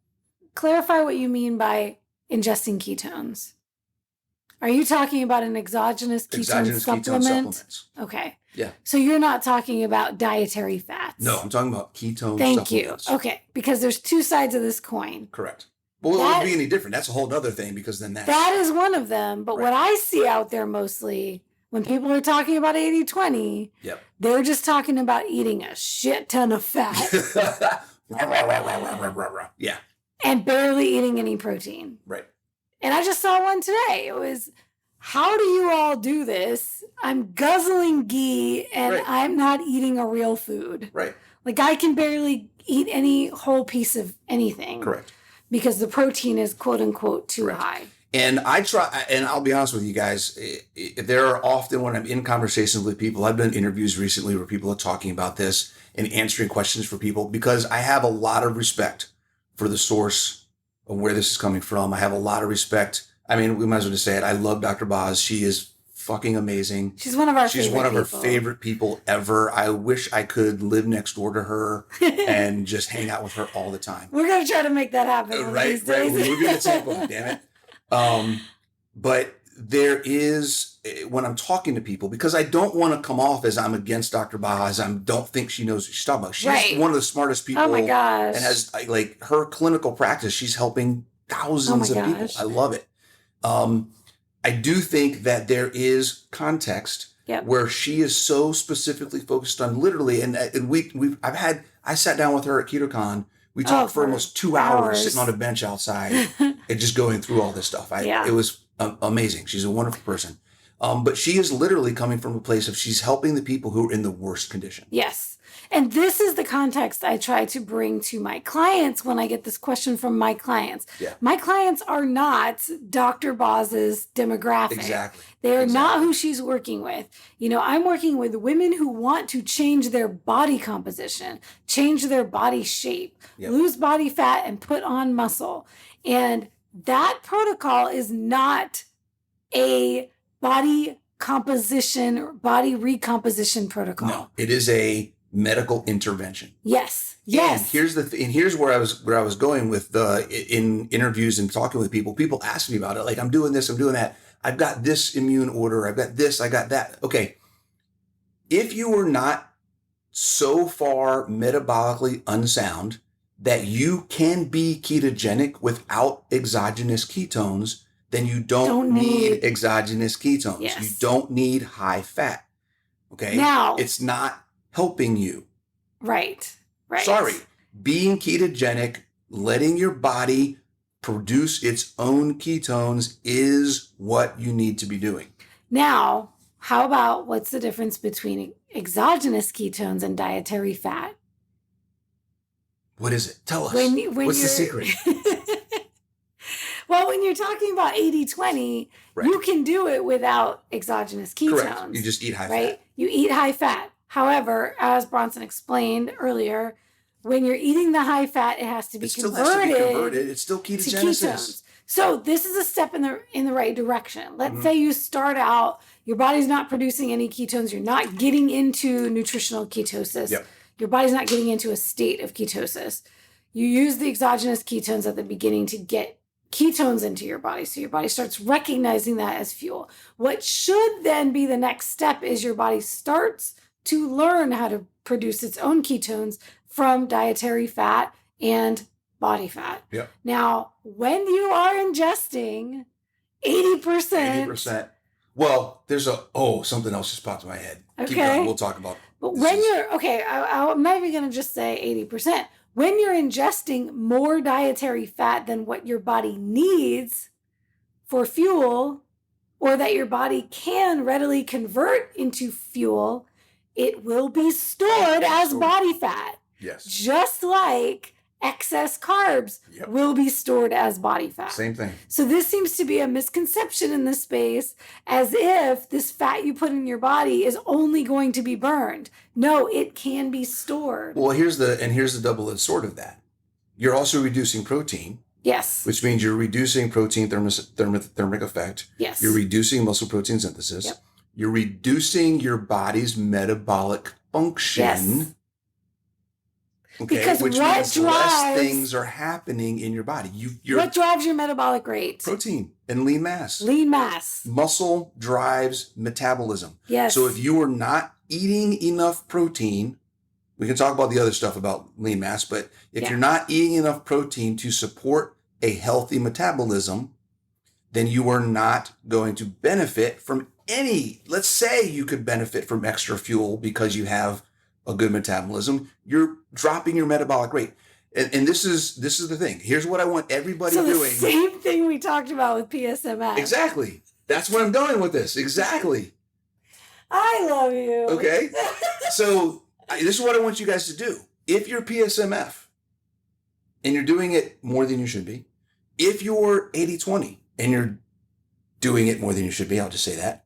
clarify what you mean by ingesting ketones. Are you talking about an exogenous ketone supplement? Ketone supplements. Okay. Yeah. So you're not talking about dietary fats? No, I'm talking about ketone Thank supplements. you. Okay. Because there's two sides of this coin. Correct. Well, it wouldn't be any different. That's a whole other thing because then that is one of them. But what I see out there mostly when people are talking about 80-20, they're just talking about eating a shit ton of fat. Yeah. And barely eating any protein. Right. And I just saw one today. It was, how do you all do this? I'm guzzling ghee and I'm not eating a real food. Right. Like I can barely eat any whole piece of anything. Correct. Because the protein is quote unquote too high. And I try, and I'll be honest with you guys, there are often when I'm in conversations with people, I've done interviews recently where people are talking about this and answering questions for people because I have a lot of respect for the source of where this is coming from. I have a lot of respect. I mean, we might as well just say it. I love Dr. Boz. She is fucking amazing. She's one of our favorite people ever. I wish I could live next door to her and just hang out with her all the time. We're going to try to make that happen. Right. We're moving to Tampa, damn it. But there is, when I'm talking to people, because I don't want to come off as I'm against Dr. Boz, I don't think she knows what she's talking about. She's one of the smartest people. Oh my gosh. And has like her clinical practice, she's helping thousands of people. I love it. I do think that there is context where she is so specifically focused on literally, and I sat down with her at KetoCon. We talked for almost 2 hours sitting on a bench outside and just going through all this stuff. It was amazing. She's a wonderful person. But she is literally coming from a place of she's helping the people who are in the worst condition. Yes. And this is the context I try to bring to my clients when I get this question from my clients. Yeah. My clients are not Dr. Boz's demographic. Exactly. They are not who she's working with. You know, I'm working with women who want to change their body composition, change their body shape, lose body fat, and put on muscle. And that protocol is not a body composition or body recomposition protocol. No, it is a medical intervention. Yes. And here's where I was going with in interviews and talking with people. People ask me about it. Like, I'm doing this, I'm doing that. I've got this immune order. I've got this, I got that. Okay. If you are not so far metabolically unsound that you can be ketogenic without exogenous ketones, then you don't need exogenous ketones. Yes. You don't need high fat. Okay. Now, it's not helping you. Right. Sorry. Being ketogenic, letting your body produce its own ketones is what you need to be doing. Now, how about what's the difference between exogenous ketones and dietary fat? What is it? Tell us. What's the secret? Well, when you're talking about 80-20, you can do it without exogenous ketones. Correct. You just eat high fat. You eat high fat. However, as Bronson explained earlier, when you're eating the high fat, it has to be converted. It's still ketogenesis. To ketones. So this is a step in the right direction. Let's say you start out, your body's not producing any ketones. You're not getting into nutritional ketosis. Yep. Your body's not getting into a state of ketosis. You use the exogenous ketones at the beginning to get ketones into your body. So your body starts recognizing that as fuel. What should then be the next step is your body starts to learn how to produce its own ketones from dietary fat and body fat. Yep. Now, when you are ingesting 80%. Well, there's something else just popped in my head. Okay. Keep going. We'll talk about. But when I'm not even going to just say 80%. When you're ingesting more dietary fat than what your body needs for fuel, or that your body can readily convert into fuel, it will be stored as body fat. Yes. Just like excess carbs will be stored as body fat. Same thing. So this seems to be a misconception in this space, as if this fat you put in your body is only going to be burned. No, it can be stored. Well, here's the double-edged sword of that. You're also reducing protein. Yes. Which means you're reducing protein thermic effect. Yes. You're reducing muscle protein synthesis. Yep. You're reducing your body's metabolic function. Yes. Okay, because which means less things are happening in your body. What drives your metabolic rate? Protein and lean mass. Lean mass. Muscle drives metabolism. Yes. So if you are not eating enough protein, we can talk about the other stuff about lean mass, but if you're not eating enough protein to support a healthy metabolism, then you are not going to benefit from let's say you could benefit from extra fuel because you have a good metabolism. You're dropping your metabolic rate. And this is the thing. Here's what I want everybody doing. The same thing we talked about with PSMF. Exactly. That's where I'm going with this. Exactly. I love you. Okay. So this is what I want you guys to do. If you're PSMF and you're doing it more than you should be, if you're 80-20 and you're doing it more than you should be, I'll just say that,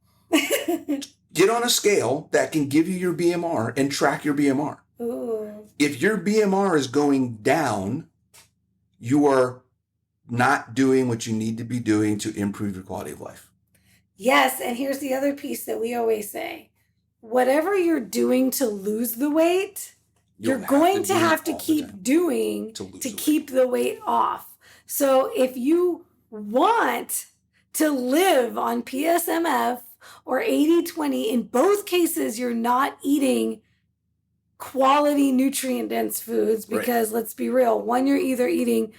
get on a scale that can give you your BMR and track your BMR. Ooh. If your BMR is going down, you are not doing what you need to be doing to improve your quality of life. Yes, and here's the other piece that we always say. Whatever you're doing to lose the weight, you're going to have to keep doing to keep the weight off. So if you want to live on PSMF or 80-20, in both cases, you're not eating quality nutrient-dense foods because let's be real, one, you're either eating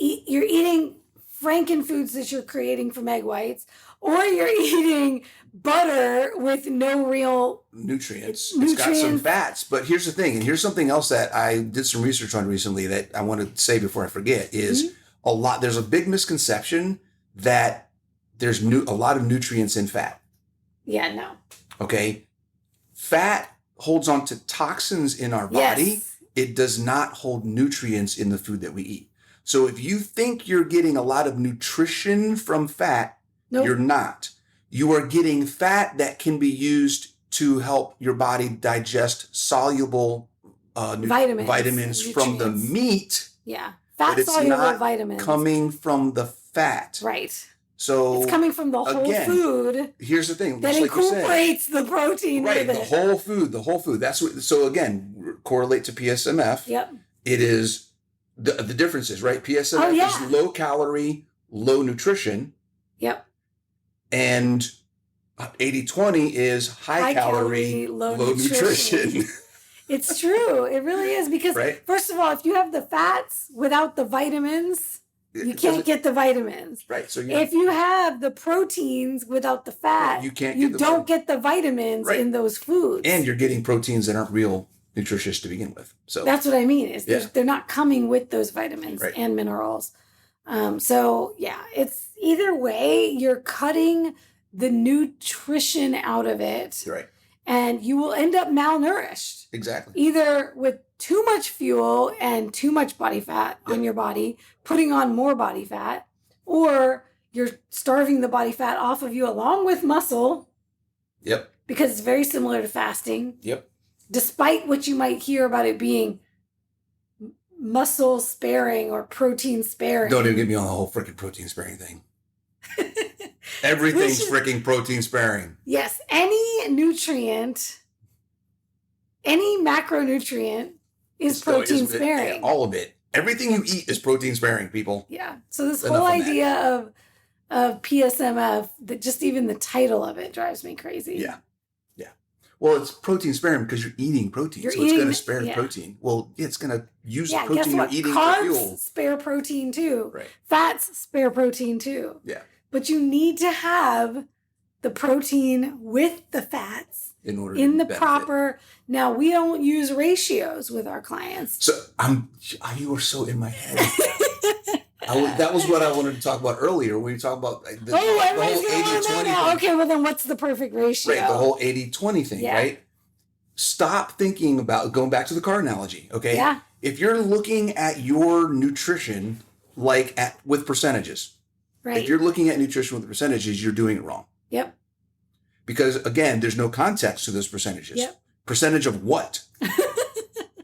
frankenfoods that you're creating from egg whites, or you're eating butter with no real nutrients. It's got some fats. But here's the thing, and here's something else that I did some research on recently that I want to say before I forget is there's a big misconception that there's a lot of nutrients in fat. Yeah, no. Okay. Fat holds on to toxins in our body. Yes. It does not hold nutrients in the food that we eat. So if you think you're getting a lot of nutrition from fat, you're not. You are getting fat that can be used to help your body digest soluble vitamins from the meat. Yeah. Fat soluble vitamins. Coming from the fat. Right. So it's coming from the whole food. Here's the thing. That incorporates the protein right, with it. The whole food. That's what, so again, correlate to PSMF. Yep. It is the differences, right? PSMF is low calorie, low nutrition. Yep. And 80-20 is high calorie, low nutrition. It's true. It really is because first of all, if you have the fats without the vitamins, you can't get the vitamins. Right. So if you have the proteins without the fat, you don't get the vitamins in those foods. And you're getting proteins that aren't real nutritious to begin with. So that's what I mean. Is they're not coming with those vitamins and minerals. It's either way, you're cutting the nutrition out of it. Right. And you will end up malnourished. Exactly. Either with too much fuel and too much body fat on your body, putting on more body fat, or you're starving the body fat off of you along with muscle. Yep. Because it's very similar to fasting. Yep. Despite what you might hear about it being muscle sparing or protein sparing. Don't even get me on the whole freaking protein sparing thing. Everything's freaking protein sparing. Yes. Any nutrient, any macronutrient is protein sparing. All of it. Everything you eat is protein sparing, people. Yeah. So this whole idea of PSMF, that just even the title of it drives me crazy. Yeah. Yeah. Well, it's protein sparing because you're eating protein. It's going to spare protein. Well, it's going to use the protein you're eating for fuel. Carbs spare protein too. Right. Fats spare protein too. Yeah. But you need to have the protein with the fats in the proper. Now, we don't use ratios with our clients. So you were so in my head. That was what I wanted to talk about earlier when you talk about the whole 80-20 thing. Okay, well then what's the perfect ratio? Right, the whole 80-20 thing, right? Stop thinking about, going back to the car analogy, okay? Yeah. If you're looking at your nutrition with percentages, right. If you're looking at nutrition with percentages, you're doing it wrong. Yep. Because again, there's no context to those percentages. Yep. Percentage of what?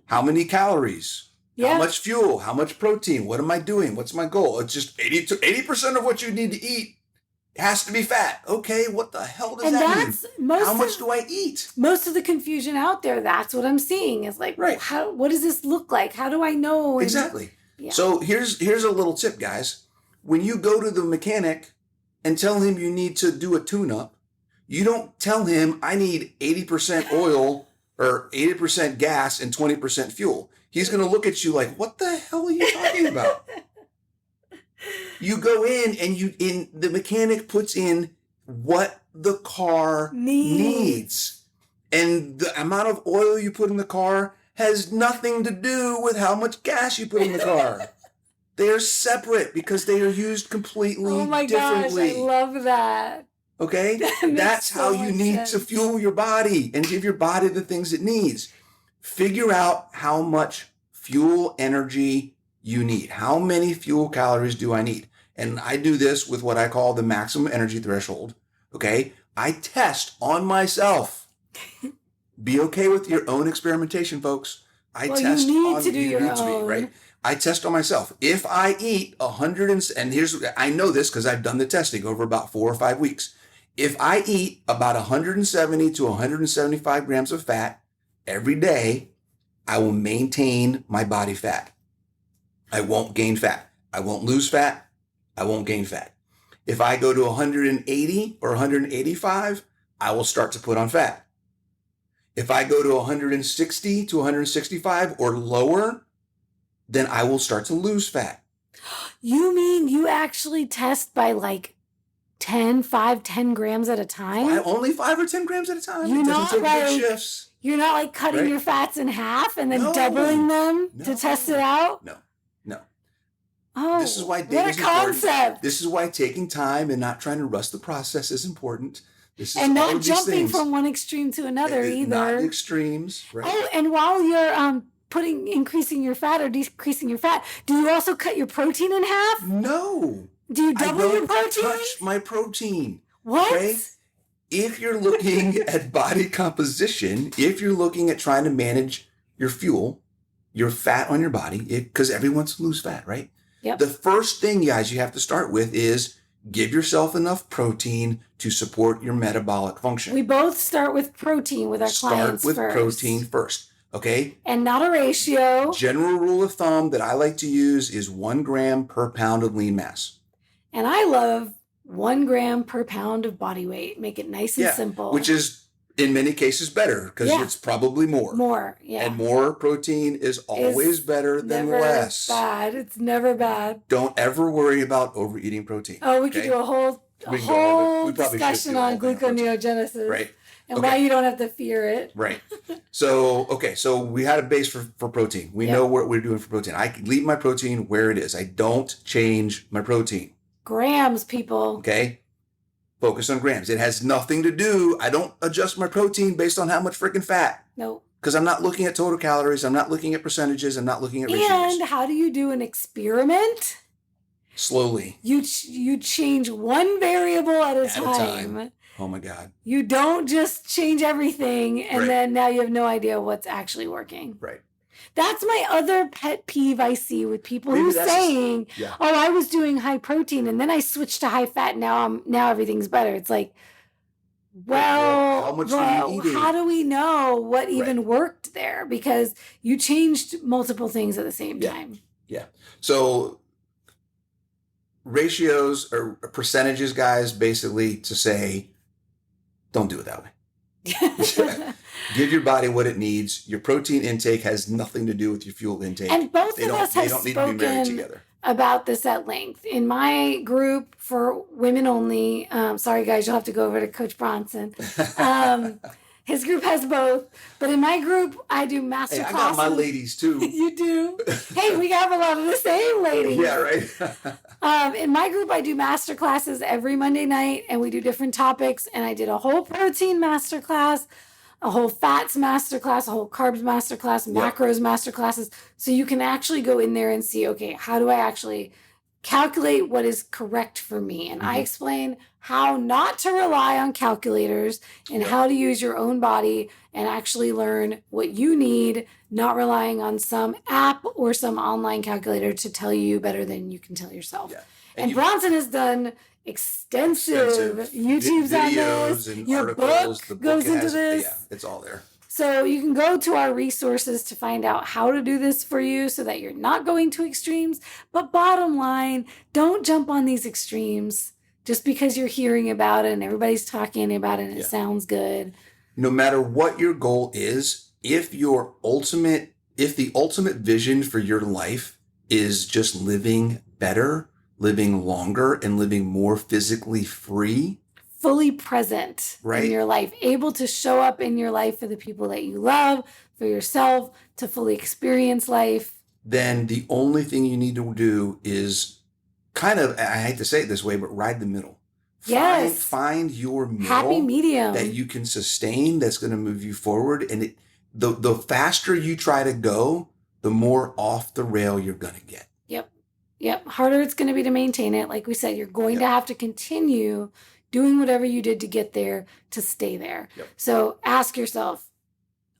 How many calories? How much fuel? How much protein? What am I doing? What's my goal? It's just 80% of what you need to eat has to be fat. Okay, what the hell does that mean? How much do I eat? Most of the confusion out there, that's what I'm seeing, is like, right. What does this look like? How do I know? Exactly. So here's a little tip, guys. When you go to the mechanic and tell him you need to do a tune-up, you don't tell him I need 80% oil or 80% gas and 20% fuel. He's going to look at you like, what the hell are you talking about? You go in and the mechanic puts in what the car needs. And the amount of oil you put in the car has nothing to do with how much gas you put in the car. They're separate because they are used completely differently. Oh my gosh, I love that. Okay? That's how you need to fuel your body and give your body the things it needs. Figure out how much fuel energy you need. How many fuel calories do I need? And I do this with what I call the maximum energy threshold. Okay? I test on myself. Be okay with your own experimentation, folks. I test you need on to do your own. Right? I test on myself. If I eat 100 and I know this because I've done the testing over about 4 or 5 weeks. If I eat about 170 to 175 grams of fat every day, I will maintain my body fat. I won't gain fat. I won't lose fat. I won't gain fat. If I go to 180 or 185, I will start to put on fat. If I go to 160 to 165 or lower, then I will start to lose fat. You mean you actually test by like 10 grams at a time? Only 5 or 10 grams at a time. You're it doesn't take big shifts. You're not like cutting your fats in half and then doubling them to test it out? No. Oh, this is why what a concept. Important. This is why taking time and not trying to rush the process is important. And not jumping from one extreme to another either. Not the extremes. Right. Oh, and while you're increasing your fat or decreasing your fat, do you also cut your protein in half? No. Do you double your protein? Touch my protein. What? Okay? If you're looking at body composition, if you're looking at trying to manage your fuel, your fat on your body, because everyone wants to lose fat, right? Yep. The first thing, guys, you have to start with is give yourself enough protein to support your metabolic function. We both start with protein with our clients first. Start with protein first, okay? And not a ratio. General rule of thumb that I like to use is 1 gram per pound of lean mass. And I love 1 gram per pound of body weight. Make it nice and simple. Which is in many cases better because it's probably more. More, yeah. And more protein is always better than less. Bad. It's never bad. Don't ever worry about overeating protein. Oh, we could do a whole discussion on gluconeogenesis. Right. And why you don't have to fear it. Right. So we had a base for protein. We know what we're doing for protein. I can leave my protein where it is. I don't change my protein. Grams, people. Okay. Focus on grams. It has nothing to do. I don't adjust my protein based on how much freaking fat. Nope. Because I'm not looking at total calories. I'm not looking at percentages. I'm not looking at ratios. And how do you do an experiment? Slowly. You change one variable at a time. Oh my God. You don't just change everything and then now you have no idea what's actually working. Right. That's my other pet peeve I see with people who are saying, "Oh, I was doing high protein and then I switched to high fat. Now everything's better." It's like, well, how much are you eating? How do we know what even worked there? Because you changed multiple things at the same time. Yeah. So ratios or percentages, guys, basically to say, don't do it that way. Give your body what it needs. Your protein intake has nothing to do with your fuel intake. And both of us have spoken about this at length. In my group for women only, sorry guys, you'll have to go over to Coach Bronson. His group has both. But in my group, I do master classes. I got my ladies too. You do? Hey, we have a lot of the same ladies. Yeah, right. In my group, I do master classes every Monday night, and we do different topics. And I did a whole protein master class, a whole fats master class, a whole carbs master class, macros master classes. So you can actually go in there and see, okay, how do I actually calculate what is correct for me? And I explain how not to rely on calculators and how to use your own body and actually learn what you need, not relying on some app or some online calculator to tell you better than you can tell yourself. Yeah. And Bronson has done extensive YouTube's on this. And your articles. book The book goes into this. Yeah, it's all there. So you can go to our resources to find out how to do this for you so that you're not going to extremes. But bottom line, don't jump on these extremes just because you're hearing about it and everybody's talking about it and it sounds good. No matter what your goal is, if the ultimate vision for your life is just living better, living longer, and living more physically free, fully present in your life, able to show up in your life for the people that you love, for yourself, to fully experience life, then the only thing you need to do is kind of, I hate to say it this way, but ride the middle. Yes. Find your middle. Happy medium. That you can sustain, that's going to move you forward. And the faster you try to go, the more off the rail you're going to get. Yep. Harder it's going to be to maintain it. Like we said, you're going to have to continue doing whatever you did to get there to stay there. Yep. So ask yourself,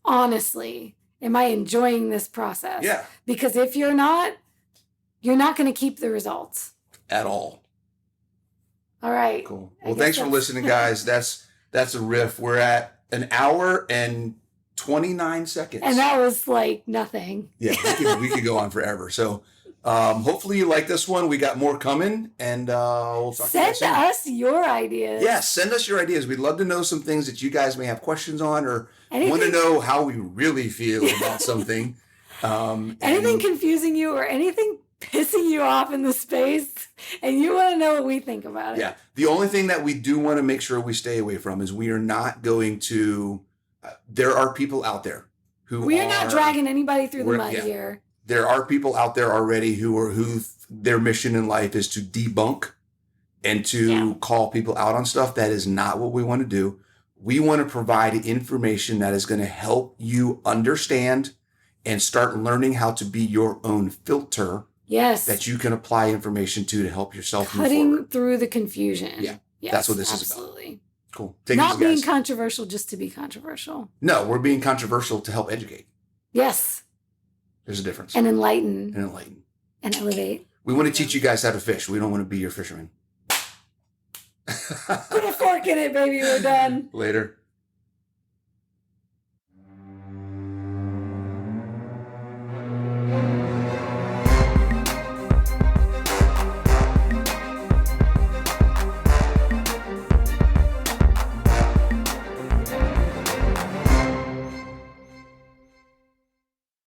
honestly, am I enjoying this process? Yeah. Because if you're not going to keep the results. At all. All right. Cool. Well, thanks for listening, guys. That's a riff. We're at an hour and 29 seconds. And that was like nothing. Yeah, we could go on forever. So hopefully you like this one. We got more coming, and we'll talk to you guys soon. Send us your ideas. Yeah, send us your ideas. We'd love to know some things that you guys may have questions on or want to know how we really feel about something. Anything confusing you or anything pissing you off in the space, and you want to know what we think about it. Yeah. The only thing that we do want to make sure we stay away from is we are not going to, there are people out there who we are not dragging anybody through the mud here. There are people out there already who their mission in life is to debunk and to call people out on stuff. That is not what we want to do. We want to provide information that is going to help you understand and start learning how to be your own filter. Yes. That you can apply information to help yourself move Cutting forward. through the confusion. Yeah. Yes, that's what this is about. Absolutely. Cool. Not being controversial just to be controversial. No, we're being controversial to help educate. Yes. There's a difference. And enlighten. And elevate. We want to teach you guys how to fish. We don't want to be your fishermen. Put a fork in it, baby. We're done. Later.